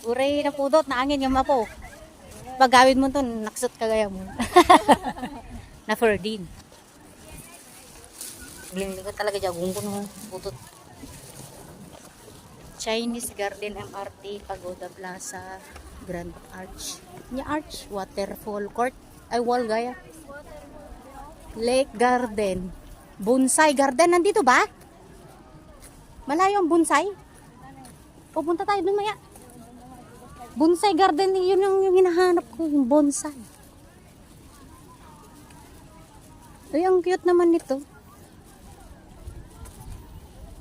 Uray na pudot, naangin yung mapo. Pagawin mo to, naksot kagaya mo. Na Ferdin. Bling ko talaga dyan, gungko no, pudot. Chinese Garden MRT, Pagoda Plaza, Grand Arch. Nya Arch, Waterfall Court. Ay, wall gaya. Lake Garden. Bonsai Garden, nandito ba? Malayo ang bonsai? Pupunta tayo dun maya. Bonsai Garden, yun yung hinahanap ko, yung bonsai. Ay, ang cute naman nito.